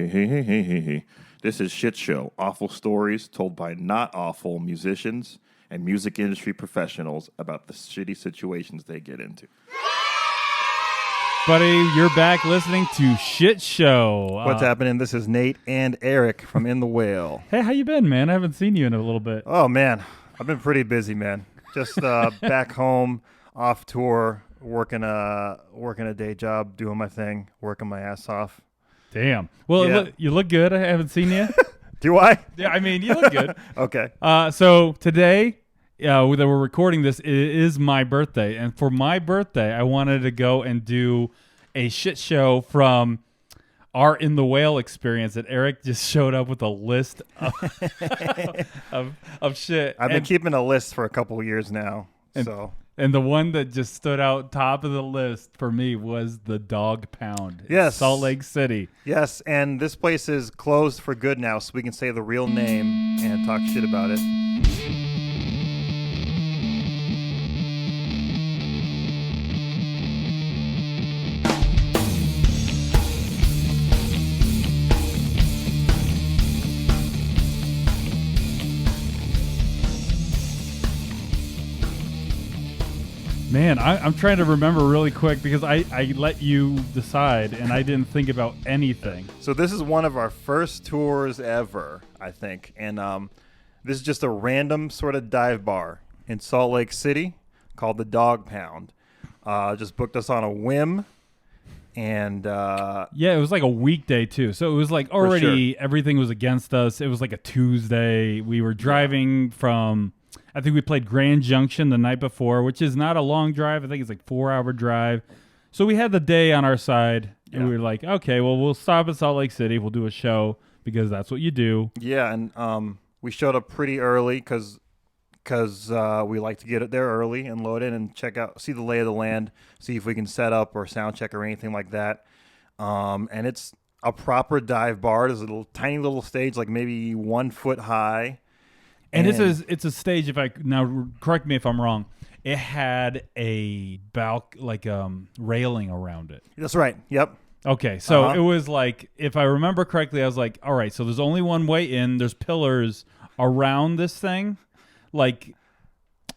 Hey. This is Shit Show, awful stories told by not awful musicians and music industry professionals about the shitty situations they get into. Buddy, you're back listening to Shit Show. What's happening? This is Nate and Eric from In the Whale. Hey, how you been, man? I haven't seen you in a little bit. Oh, man. I've been pretty busy, man. Just back home, off tour, working a day job, doing my thing, working my ass off. Damn. Well, Yeah. you look good. I haven't seen you. Do I? Yeah, I mean, you look good. Okay. So today, that we're recording this, it is my birthday. And for my birthday, I wanted to go and do a shit show from our In the Whale experience that Eric just showed up with a list of shit. I've been keeping a list for a couple of years now. And the one that just stood out top of the list for me was the Dawg Pound. Yes. Salt Lake City. Yes, and this place is closed for good now, so we can say the real name and talk shit about it. Man, I'm trying to remember really quick because I let you decide and I didn't think about anything. So this is one of our first tours ever, I think. And this is just a random sort of dive bar in Salt Lake City called the Dawg Pound. Just booked us on a whim. And yeah, it was like a weekday too. So it was like already everything was against us. It was like a Tuesday. We were driving from... I think we played Grand Junction the night before, which is not a long drive. I think it's like 4-hour drive. So we had the day on our side, and we were like, okay, well, we'll stop at Salt Lake City. We'll do a show because that's what you do. Yeah, and we showed up pretty early because we like to get it there early and load in and check out, see the lay of the land, see if we can set up or sound check or anything like that. And it's a proper dive bar. There's a tiny little stage, like maybe 1 foot high. And it's a stage. If I now correct me if I'm wrong, it had a railing around it. That's right. Yep. Okay, so it was like, if I remember correctly, I was like, all right, so there's only one way in. There's pillars around this thing, like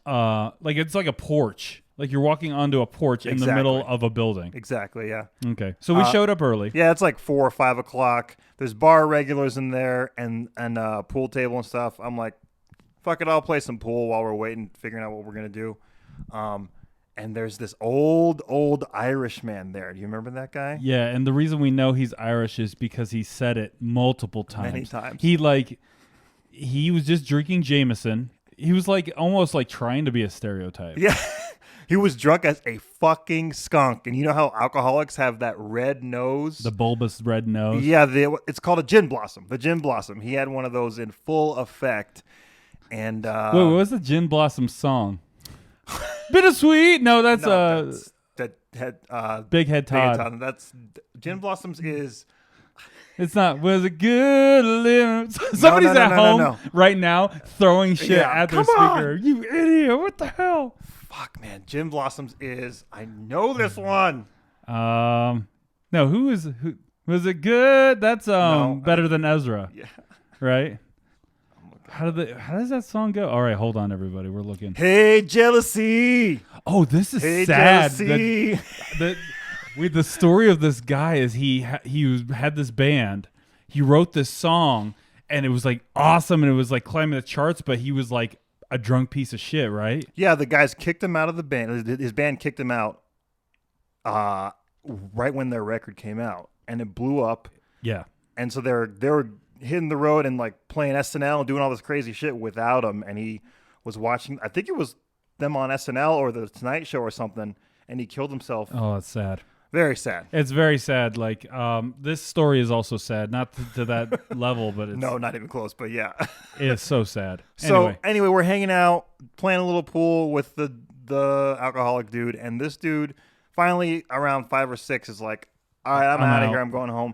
it's like a porch. Like you're walking onto a porch in the middle of a building. Exactly. Yeah. Okay, so we showed up early. Yeah, it's like 4 or 5 o'clock. There's bar regulars in there and pool table and stuff. I'm like, fuck it, I'll play some pool while we're waiting, figuring out what we're going to do. And there's this old Irish man there. Do you remember that guy? Yeah, and the reason we know he's Irish is because he said it multiple times. Many times. He was just drinking Jameson. He was like almost like trying to be a stereotype. Yeah. He was drunk as a fucking skunk. And you know how alcoholics have that red nose? The bulbous red nose? Yeah, it's called a gin blossom. The gin blossom. He had one of those in full effect. And wait, what was the Gin Blossom song? Bittersweet. No, that's Big Head Todd. That's Gin Blossoms is. It's not. Was it good living? Somebody's at home right now throwing shit at their speaker. You idiot! What the hell? Fuck, man. Gin Blossoms is. I know this one. No. Who was it good? That's Better Than Ezra. Yeah. Right. How does that song go? All right, hold on, everybody. We're looking. Hey, jealousy. Oh, this is sad. The story of this guy is he had this band. He wrote this song, and it was like awesome, and it was like climbing the charts. But he was like a drunk piece of shit, right? Yeah, the guys kicked him out of the band. His band kicked him out right when their record came out, and it blew up. Yeah, and so they were hitting the road and like playing SNL and doing all this crazy shit without him. And he was watching, I think it was them on SNL or the Tonight Show or something, and he killed himself. Oh, that's sad. Very sad. It's very sad. Like, this story is also sad, not to that level, but it's... No, not even close, but yeah. It's so sad. So anyway, we're hanging out, playing a little pool with the alcoholic dude, and this dude finally around 5 or 6 is like, all right, I'm out of here. I'm going home.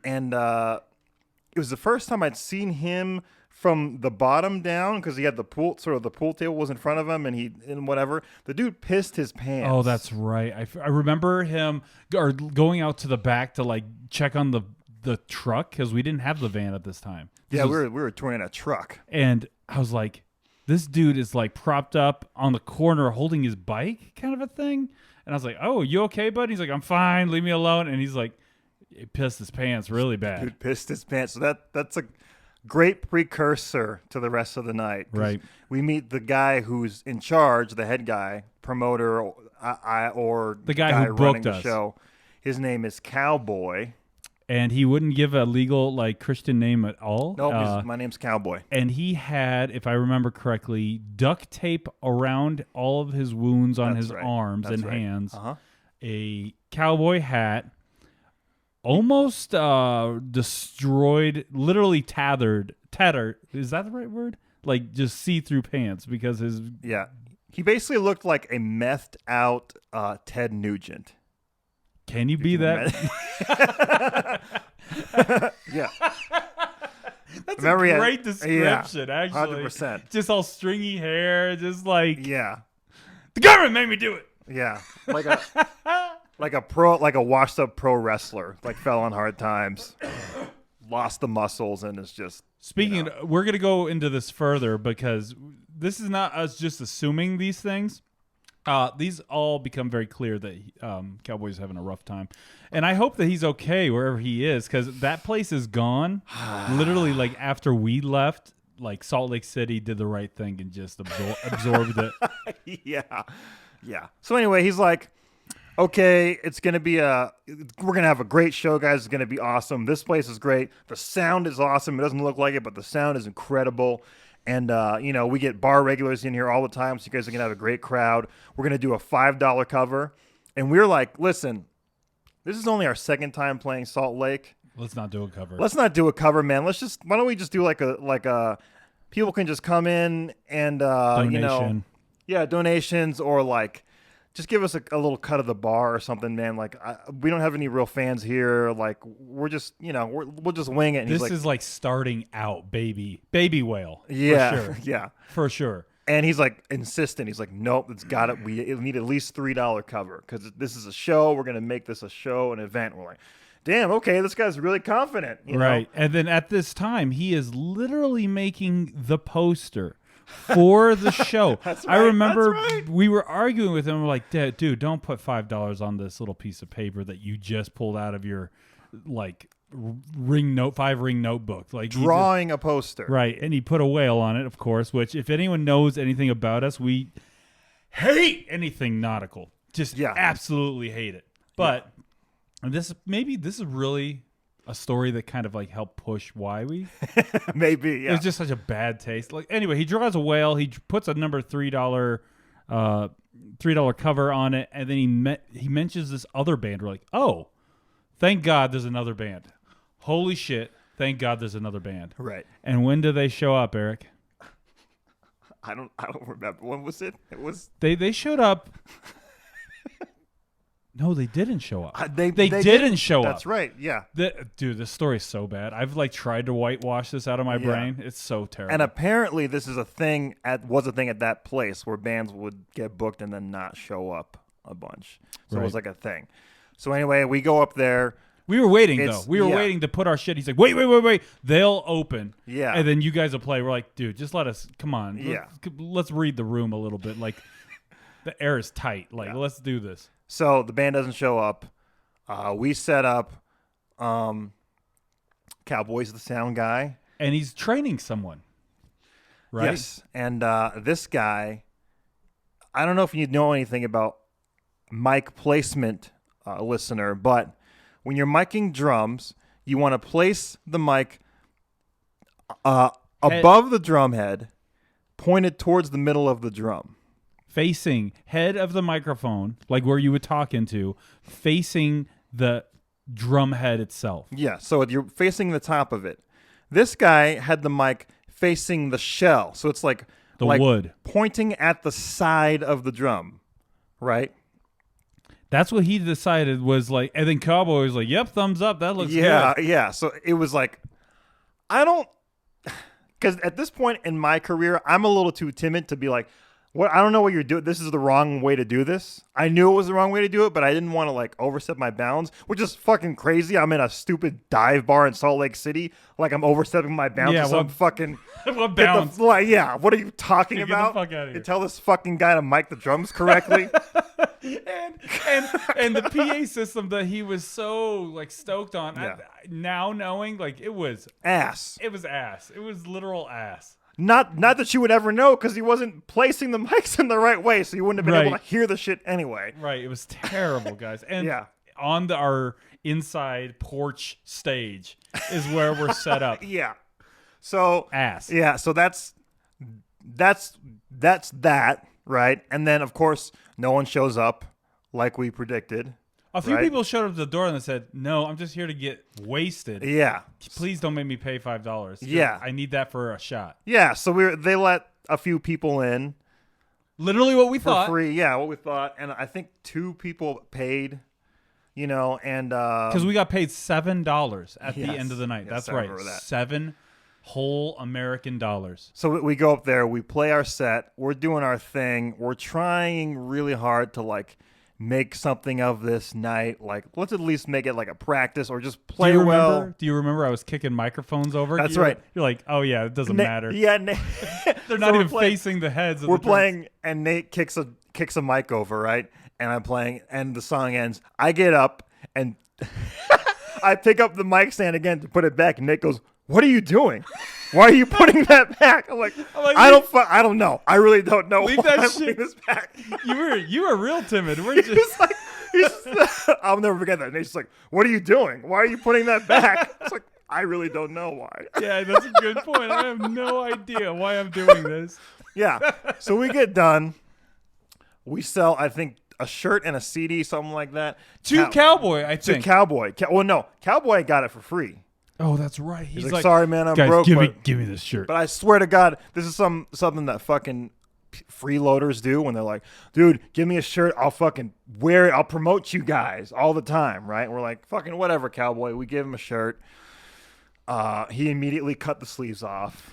And it was the first time I'd seen him from the bottom down because he had the pool table was in front of him and whatever. The dude pissed his pants. Oh, that's right. I remember him going out to the back to like check on the the truck because we didn't have the van at this time. We were touring in a truck. And I was like, this dude is like propped up on the corner holding his bike kind of a thing. And I was like, oh, you okay, bud? He's like, I'm fine. Leave me alone. And he's like, he pissed his pants really bad. Dude pissed his pants. So that's a great precursor to the rest of the night. Right. We meet the guy who's in charge, the head guy, promoter, or the guy who running booked the us. show. His name is Cowboy. And he wouldn't give a legal like Christian name at all. Nope, my name's Cowboy. And he had, if I remember correctly, duct tape around all of his wounds on his arms and hands. Uh-huh. A cowboy hat, almost destroyed, literally tattered. Is that the right word? Like just see-through pants because his... Yeah. He basically looked like a methed out Ted Nugent. Can you be that? Yeah. That's a great description, actually. 100%. Just all stringy hair, just like... Yeah. The government made me do it! Yeah. Like a washed up pro wrestler. Like fell on hard times. Lost the muscles and is just... Speaking, we're going to go into this further because this is not us just assuming these things. These all become very clear that Cowboy's having a rough time. And I hope that he's okay wherever he is because that place is gone. Literally, like after we left, like Salt Lake City did the right thing and just absorbed it. Yeah. So anyway, he's like, okay, it's going to be we're going to have a great show, guys. It's going to be awesome. This place is great. The sound is awesome. It doesn't look like it, but the sound is incredible. And, we get bar regulars in here all the time, so you guys are going to have a great crowd. We're going to do a $5 cover. And we're like, listen, this is only our second time playing Salt Lake. Let's not do a cover. Let's not do a cover, man. Why don't we just do like a people can just come in and, donation. Donations or like, just give us a little cut of the bar or something, man. Like, we don't have any real fans here. Like, we're just, we'll just wing it. And this he's is like starting out, baby whale. Yeah, for sure. yeah, for sure. And he's like insistent. He's like, nope, it's got it. We need at least $3 cover because this is a show. We're gonna make this a show, an event. We're like, damn, okay, this guy's really confident, right? And then at this time, he is literally making the poster for the show. That's I right, remember we were arguing with him. We're like, dude, don't put $5 on this little piece of paper that you just pulled out of your like 5-ring notebook. Like drawing a poster. Right. And he put a whale on it, of course, which if anyone knows anything about us, we hate anything nautical. Just absolutely hate it. But this is really a story that kind of like helped push why we maybe. Yeah. It was just such a bad taste. Like anyway, he draws a whale. He puts a number $3 cover on it, and then he mentions this other band. We're like, oh, thank God there's another band. Holy shit! Thank God there's another band. Right. And when do they show up, Eric? I don't remember. When was it? It was they showed up. No, they didn't show up. They didn't show up. That's right. Yeah. Dude, this story's so bad. I've like tried to whitewash this out of my brain. It's so terrible. And apparently, this is a thing at that place where bands would get booked and then not show up a bunch. So it was like a thing. So anyway, we go up there. We were waiting though. We were waiting to put our shit. He's like, wait. They'll open. Yeah. And then you guys will play. We're like, dude, just let us. Come on. Yeah. Let's read the room a little bit. Like, the air is tight. Like, let's do this. So the band doesn't show up. We set up. Cowboy's the sound guy, and he's training someone. Right. Yes, and this guy, I don't know if you know anything about mic placement, listener, but when you're miking drums, you want to place the mic above the drum head, pointed towards the middle of the drum. Facing head of the microphone, like where you would talk into, facing the drum head itself. Yeah, so you're facing the top of it. This guy had the mic facing the shell, so it's like the wood pointing at the side of the drum, right? That's what he decided was like, and then Cowboy was like, "Yep, thumbs up. That looks good." Yeah. So it was like, because at this point in my career, I'm a little too timid to be like, What I don't know what you're doing. This is the wrong way to do this. I knew it was the wrong way to do it, but I didn't want to like overstep my bounds, which is fucking crazy. I'm in a stupid dive bar in Salt Lake City, like I'm overstepping my bounds. Yeah, to some fucking what bounds? Yeah, what are you talking about? Get the fuck out of here. You tell this fucking guy to mic the drums correctly. and the PA system that he was so like stoked on. Yeah. Now knowing like it was ass. It was ass. It was literal ass. Not that you would ever know because he wasn't placing the mics in the right way, so you wouldn't have been able to hear the shit anyway. Right. It was terrible, guys. And yeah. on our inside porch stage is where we're set up. Yeah. So ass. Yeah. So that's that, right? And then of course no one shows up like we predicted. A few people showed up at the door and they said, "No, I'm just here to get wasted. Yeah. Please don't make me pay $5. Yeah. I need that for a shot." Yeah. So they let a few people in. Literally what we for thought. Free. Yeah, what we thought. And I think 2 people paid, you know, and because we got paid $7 at the end of the night. Yes, That's right. that. 7 whole American dollars. So we go up there, we play our set, we're doing our thing, we're trying really hard to like make something of this night. Like, let's at least make it like a practice or just play well. Do you remember I was kicking microphones over? That's right. You're like, oh yeah, it doesn't matter. Yeah, they're not even facing the heads of we're the drums. playing, and Nate kicks a mic over, right? And I'm playing, and the song ends. I get up and I pick up the mic stand again to put it back, and Nate goes, "What are you doing? Why are you putting that back?" I'm like I don't know. I really don't know. Leave why that I'm shit. putting this back. You were real timid. We're just I'll never forget that. And he's like, "What are you doing? Why are you putting that back?" It's like, I really don't know why. Yeah, that's a good point. I have no idea why I'm doing this. Yeah. So we get done. We sell, I think, a shirt and a CD, something like that. To Cowboy, I think. To Cowboy. Well, no, Cowboy got it for free. Oh, that's right. He's like, "Sorry, man, I'm guys, broke." Give me this shirt. But I swear to God, this is something that fucking freeloaders do when they're like, "Dude, give me a shirt. I'll fucking wear it. I'll promote you guys all the time," right? We're like, "Fucking whatever, Cowboy." We give him a shirt. He immediately cut the sleeves off.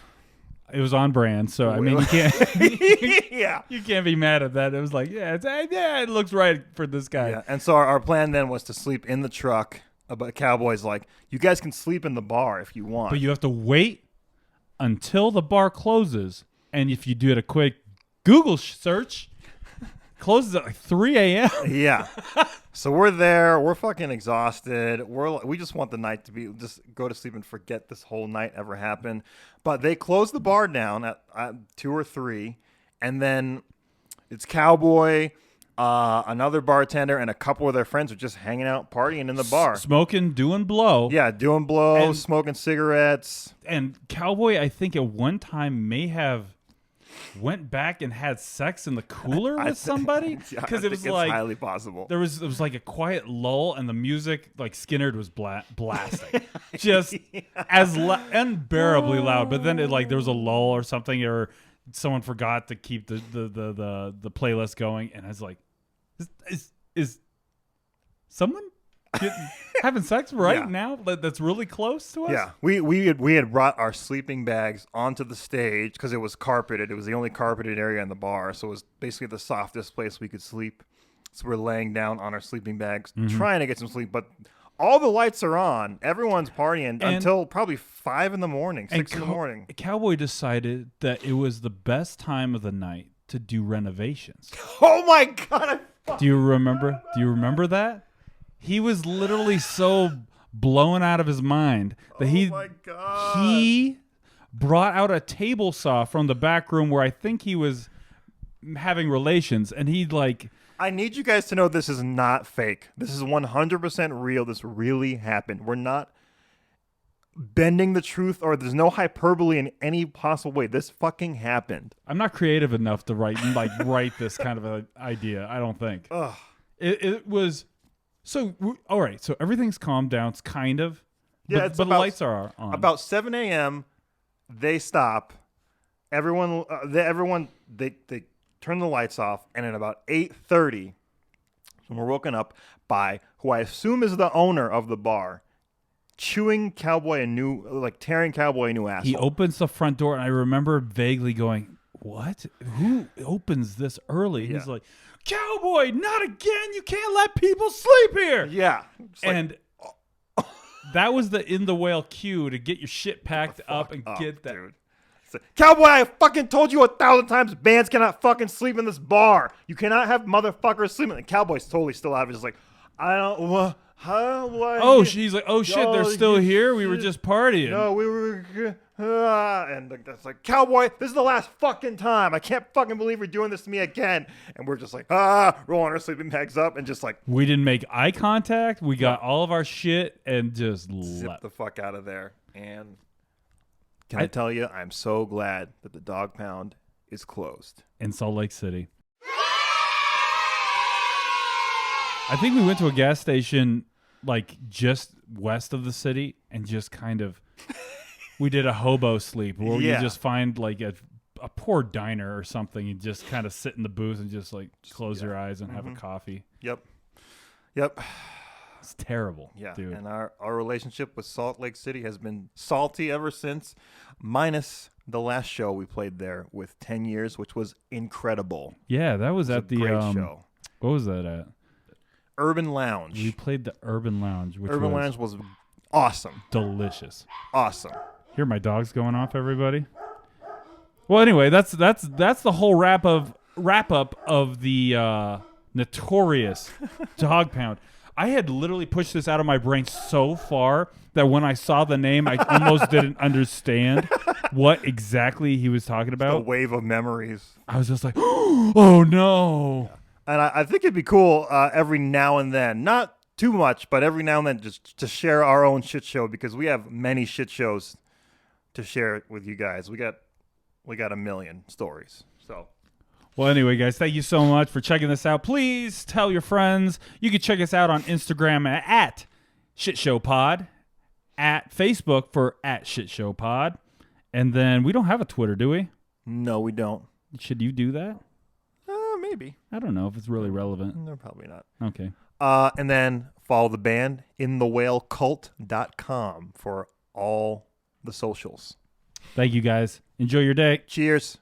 It was on brand, so I mean, you can't. Yeah, you can't be mad at that. It was like, it looks right for this guy. Yeah, and so our plan then was to sleep in the truck. But Cowboy's like, "You guys can sleep in the bar if you want, but you have to wait until the bar closes. And if you do a quick Google search, closes at like 3 a.m. Yeah. So we're there. We're fucking exhausted. We just want the night to be just go to sleep and forget this whole night ever happened. But they close the bar down at 2 or 3, and then it's Cowboy, another bartender, and a couple of their friends are just hanging out, partying in the bar, smoking, doing blow. Yeah, doing blow, smoking cigarettes. And Cowboy, I think at one time may have went back and had sex in the cooler with somebody because it was like highly possible. It was like a quiet lull and the music like Skinnerd was blasting just as unbearably loud, but then there was a lull or something, or someone forgot to keep the playlist going, and I was like, is someone having sex now that's really close to us? Yeah, we had brought our sleeping bags onto the stage because it was carpeted. It was the only carpeted area in the bar, so it was basically the softest place we could sleep. So we're laying down on our sleeping bags, trying to get some sleep, but all the lights are on. Everyone's partying until probably 5 in the morning, 6 in the morning. Cowboy decided that it was the best time of the night to do renovations. Oh my God! Do you remember that? He was literally so blown out of his mind that he brought out a table saw from the back room where I think he was having relations, and I need you guys to know this is not fake. This is 100% real. This really happened. We're not bending the truth, or there's no hyperbole in any possible way. This fucking happened. I'm not creative enough to write this kind of an idea. I don't think. Ugh. It was. So, all right. So everything's calmed down. It's kind of. Yeah, but the lights are on. About 7 a.m., they stop. Everyone, they turn the lights off, and at about 8:30, when we're woken up by who I assume is the owner of the bar, tearing Cowboy a new asshole. He opens the front door, and I remember vaguely going, what? Who opens this early? Yeah. He's like, cowboy, not again. You can't let people sleep here. Yeah. And that was the In the Whale cue to get your shit packed up and get that. Dude. Cowboy, I fucking told you 1,000 times bands cannot fucking sleep in this bar. You cannot have motherfuckers sleeping. And Cowboy's totally still out of it. He's like, I don't, what? She's like, oh shit, they're still here? We were just partying. No, we were, and that's like, Cowboy, this is the last fucking time. I can't fucking believe you're doing this to me again. And we're just like, rolling our sleeping bags up and just like. We didn't make eye contact. We got all of our shit and just Zip left. the fuck out of there. And can I tell you, I'm so glad that the Dog Pound is closed. In Salt Lake City. I think we went to a gas station like just west of the city and just kind of we did a hobo sleep where you just find like a poor diner or something and just kind of sit in the booth and just like close your eyes and have a coffee. Yep. It's terrible, dude. And our relationship with Salt Lake City has been salty ever since, minus the last show we played there with 10 Years, which was incredible. Yeah, that was at the great show. What was that at? Urban Lounge. We played the Urban Lounge, which Lounge was awesome. Delicious. Awesome. Hear my dogs going off, everybody. Well, anyway, that's the whole wrap up of the notorious Dog Pound. I had literally pushed this out of my brain so far that when I saw the name, I almost didn't understand what exactly he was talking about. The wave of memories. I was just like, oh no. Yeah. And I think it'd be cool every now and then, not too much, but every now and then just to share our own shit show, because we have many shit shows to share with you guys. We got a million stories. So. Well, anyway, guys, thank you so much for checking this out. Please tell your friends. You can check us out on Instagram at ShitShowPod, at Facebook for at ShitShowPod, and then we don't have a Twitter, do we? No, we don't. Should you do that? Maybe. I don't know if it's really relevant. No, probably not. Okay. And then follow the band, INTHEWHALECult.com for all the socials. Thank you, guys. Enjoy your day. Cheers.